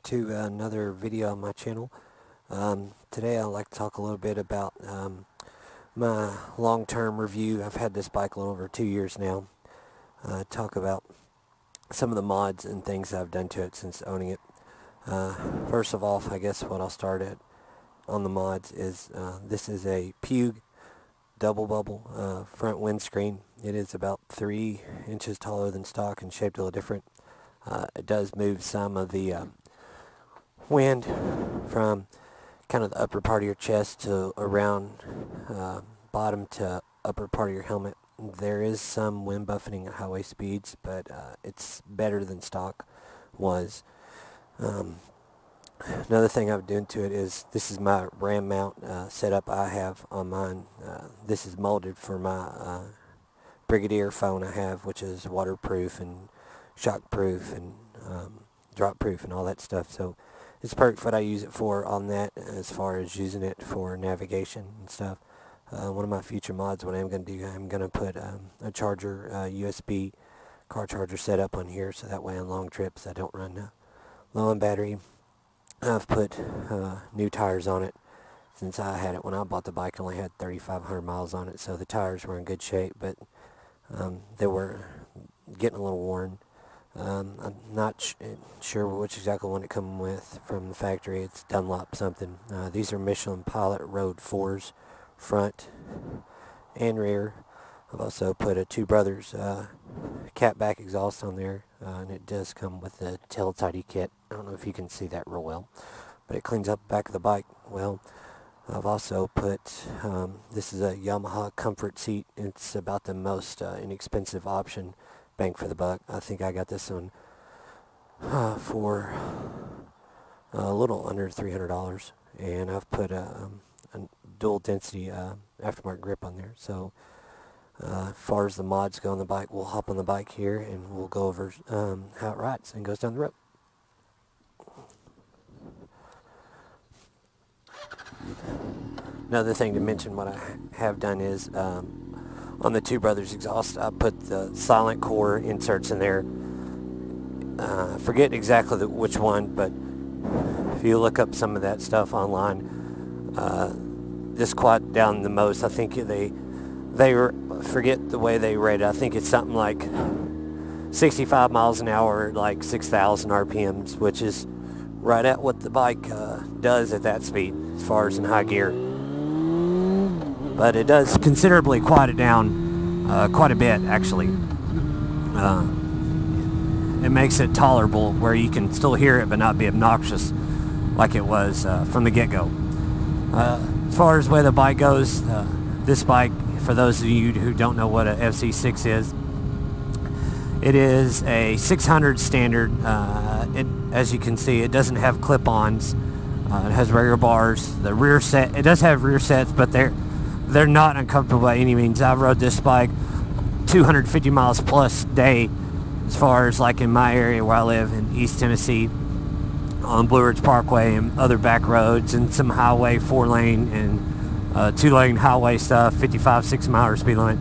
to another video on my channel. Today I'd like to talk a little bit about my long-term review. I've had this bike a little over 2 years now. Talk about some of the mods and things I've done to it since owning it. First of all, I guess what I'll start at on the mods is this is a Pug double bubble front windscreen. It is about 3 inches taller than stock and shaped a little different. It does move some of the wind from kind of the upper part of your chest to around bottom to upper part of your helmet. There is some wind buffeting at highway speeds, but it's better than stock was. Another thing I've done to it is this is my ram mount setup I have on mine. This is molded for my Brigadier phone I have, which is waterproof and shockproof and drop proof and all that stuff. So it's perfect for what I use it for on that, as far as using it for navigation and stuff. One of my future mods, what I'm going to do, I'm going to put a charger, USB car charger set up on here, so that way on long trips I don't run low on battery. I've put new tires on it. Since I had it when I bought the bike, I only had 3,500 miles on it, so the tires were in good shape, but they were getting a little worn. I'm not sure which exactly one it comes with from the factory. It's Dunlop something. These are Michelin Pilot Road 4s, front and rear. I've also put a Two Brothers cat back exhaust on there, and it does come with the tail tidy kit. I don't know if you can see that real well, but it cleans up the back of the bike well. I've also put, this is a Yamaha comfort seat. It's about the most inexpensive option, bang for the buck. I think I got this one for a little under $300, and I've put a dual density aftermarket grip on there. So as far as the mods go on the bike, we'll hop on the bike here and we'll go over how it rides and goes down the road. Another thing to mention, what I have done is on the Two Brothers exhaust, I put the silent core inserts in there. I forget exactly which one, but if you look up some of that stuff online, this quad down the most, I think they forget the way they rate it. I think it's something like 65 miles an hour, like 6,000 RPMs, which is right at what the bike does at that speed as far as in high gear. But it does considerably quiet it down quite a bit, actually. It makes it tolerable where you can still hear it but not be obnoxious like it was from the get-go. As far as where the bike goes, this bike, for those of you who don't know what a fz6 is, it is a 600 standard. As you can see, it doesn't have clip-ons. It has regular bars. The rear set, it does have rear sets, but they're not uncomfortable by any means. I've rode this bike 250 miles plus day, as far as like in my area where I live in East Tennessee, on Blue Ridge Parkway and other back roads and some highway 4-lane and 2-lane highway stuff, 55, 6 mile speed limit.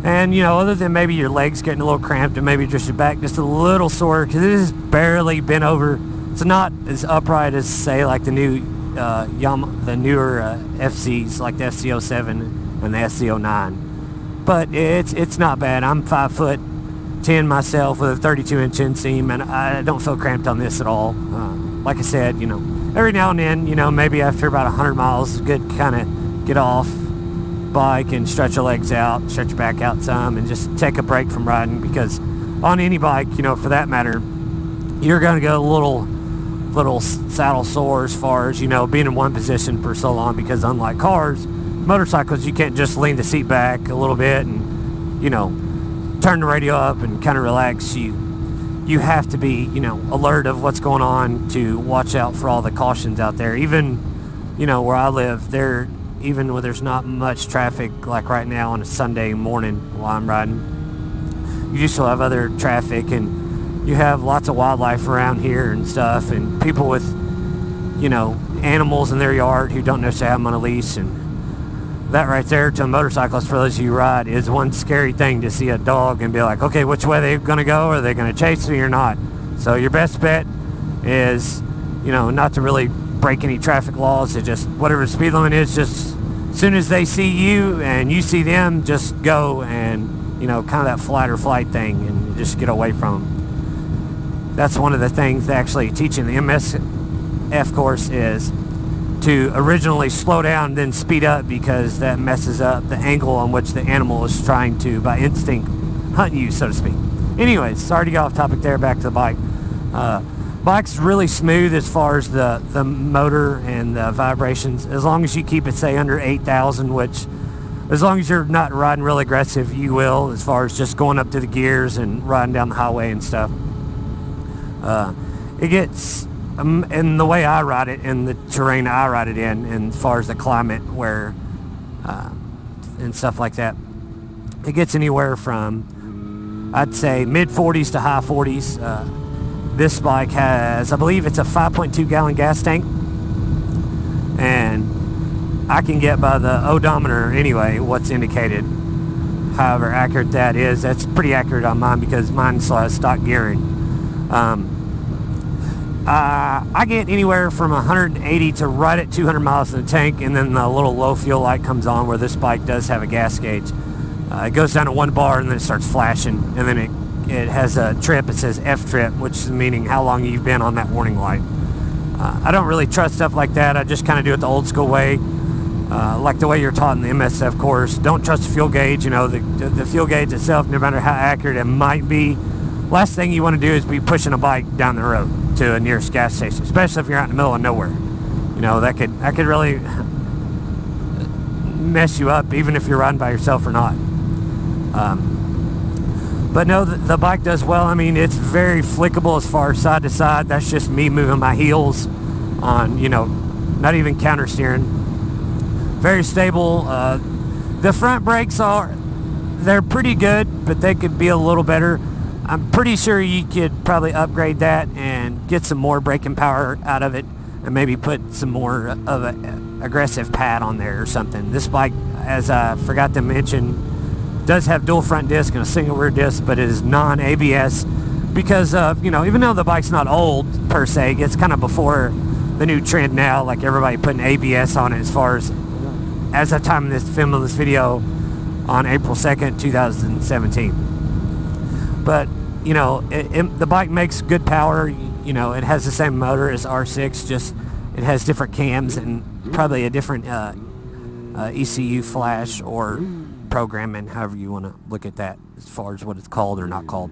And you know, other than maybe your legs getting a little cramped and maybe just your back just a little sore because it is barely bent over. It's not as upright as, say, like the new the newer FCs, like the fz6 and the fz6, but it's not bad. I'm 5'10" myself with a 32-inch inseam, and I don't feel cramped on this at all. Like I said, you know, every now and then, you know, maybe after about 100 miles, it's good to kind of get off bike and stretch your legs out, stretch your back out some, and just take a break from riding, because on any bike, you know, for that matter, you're going to get a little saddle sore as far as, you know, being in one position for so long, because unlike cars, motorcycles, you can't just lean the seat back a little bit and, you know, turn the radio up and kind of relax. You have to be, you know, alert of what's going on to watch out for all the cautions out there. Even, you know, where I live, even when there's not much traffic, like right now on a Sunday morning while I'm riding, you still have other traffic, and you have lots of wildlife around here and stuff, and people with, you know, animals in their yard who don't necessarily have them on a leash. And that right there, to a motorcyclist, for those of you who ride, is one scary thing, to see a dog and be like, okay, which way are they going to go? Are they going to chase me or not? So your best bet is you know, not to really break any traffic laws. It just, whatever the speed limit is, just as soon as they see you and you see them, just go, and, you know, kind of that flight or flight thing, and just get away from them. That's one of the things actually teaching the MSF course is to originally slow down, then speed up, because that messes up the angle on which the animal is trying to, by instinct, hunt you, so to speak. Anyways, sorry to get off topic there, back to the bike. Bike's really smooth as far as the motor and the vibrations, as long as you keep it, say, under 8,000, which, as long as you're not riding real aggressive, you will, as far as just going up to the gears and riding down the highway and stuff. It gets, in the way I ride it, in the terrain I ride it in, and as far as the climate where, and stuff like that, it gets anywhere from, I'd say, mid 40s to high 40s. This bike has, I believe it's a 5.2 gallon gas tank, and I can get by the odometer anyway what's indicated. However accurate that is, that's pretty accurate on mine, because mine still has stock gearing. I get anywhere from 180 to right at 200 miles in the tank, and then the little low fuel light comes on where this bike does have a gas gauge. It goes down to 1 bar, and then it starts flashing, and then it has a trip. It says F trip, which is meaning how long you've been on that warning light. I don't really trust stuff like that. I just kind of do it the old school way, like the way you're taught in the MSF course. Don't trust the fuel gauge. You know, the fuel gauge itself, no matter how accurate it might be, last thing you want to do is be pushing a bike down the road to a nearest gas station, especially if you're out in the middle of nowhere. You know, that could really mess you up, even if you're riding by yourself or not. But no, the bike does well. I mean, it's very flickable as far as side to side. That's just me moving my heels on, you know, not even counter steering. Very stable. The front brakes they're pretty good, but they could be a little better. I'm pretty sure you could probably upgrade that and get some more braking power out of it, and maybe put some more of an aggressive pad on there or something. This bike, as I forgot to mention, does have dual front disc and a single rear disc, but it is non-ABS because of, you know, even though the bike's not old per se, it's kind of before the new trend now, like everybody putting ABS on it, as far as the time of this filming this video on April 2nd, 2017. But, you know, the bike makes good power. You know, it has the same motor as R6, just it has different cams and probably a different ECU flash or programming, however you want to look at that, as far as what it's called or not called.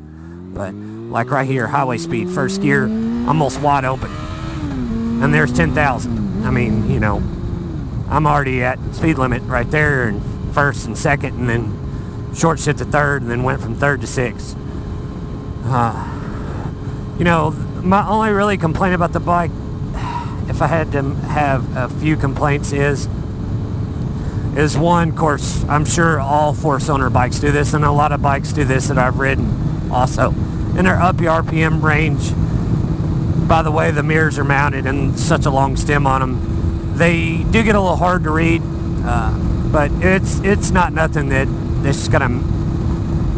But like right here, highway speed, first gear, almost wide open, and there's 10,000. I mean, you know, I'm already at speed limit right there, and first and second, and then short shift to third, and then went from third to sixth. You know, my only really complaint about the bike, if I had to have a few complaints, is one, of course, I'm sure all 4-cylinder bikes do this, and a lot of bikes do this that I've ridden also. And they're up your RPM range. By the way, the mirrors are mounted and such a long stem on them. They do get a little hard to read, but it's not nothing that's gonna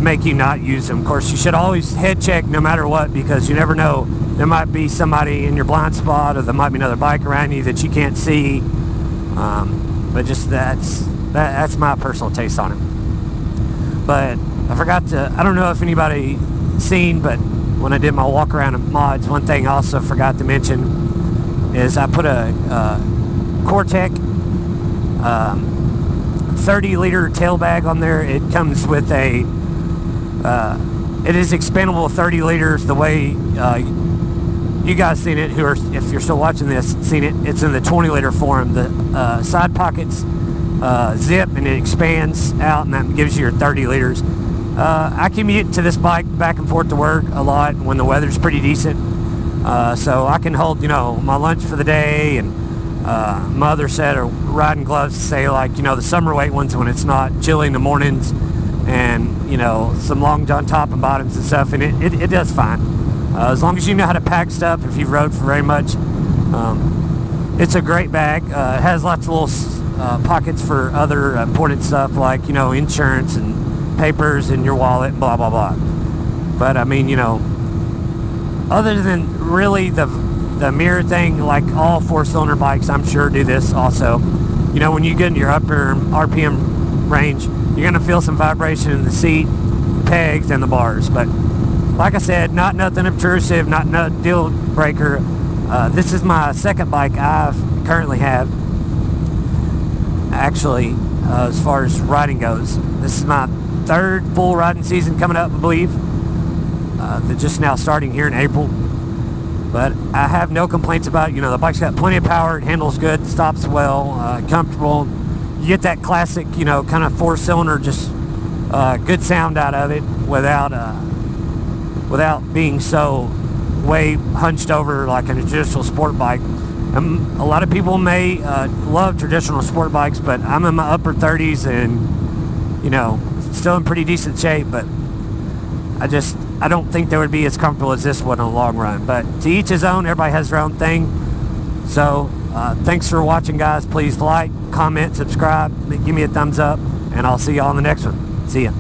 make you not use them. Of course, you should always head check no matter what, because you never know. There might be somebody in your blind spot, or there might be another bike around you that you can't see. But just that's my personal taste on it. But I forgot to, I don't know if anybody seen, but when I did my walk around of mods, one thing I also forgot to mention is I put a Cortec 30-liter tail bag on there. It comes with a, it is expandable 30 liters the way you guys seen it, if you're still watching this, seen it. It's in the 20-liter form. The side pockets zip, and it expands out, and that gives you your 30 liters. I commute to this bike back and forth to work a lot when the weather's pretty decent, so I can hold, you know, my lunch for the day, and my other set of riding gloves, say, like, you know, the summer weight ones when it's not chilly in the mornings, and, you know, some long john top and bottoms and stuff, and it does fine. As long as you know how to pack stuff, if you've rode for very much, it's a great bag. It has lots of little pockets for other important stuff, like, you know, insurance and papers and your wallet, blah blah blah. But I mean, you know, other than really the the mirror thing, like all 4-cylinder bikes, I'm sure do this also. You know, when you get in your upper RPM range, you're gonna feel some vibration in the seat, pegs, and the bars. But like I said, not nothing obtrusive, not no deal breaker. This is my second bike I currently have. Actually, as far as riding goes, this is my third full riding season coming up, I believe. They're just now starting here in April. But I have no complaints about it. You know, the bike's got plenty of power, it handles good, stops well, comfortable. You get that classic, you know, kind of 4-cylinder, just good sound out of it without being so way hunched over like a traditional sport bike. A lot of people may love traditional sport bikes, but I'm in my upper 30s and, you know, still in pretty decent shape, but I don't think they would be as comfortable as this one in the long run. But to each his own, everybody has their own thing. So thanks for watching, guys. Please like, comment, subscribe, give me a thumbs up, and I'll see you all in the next one. See ya.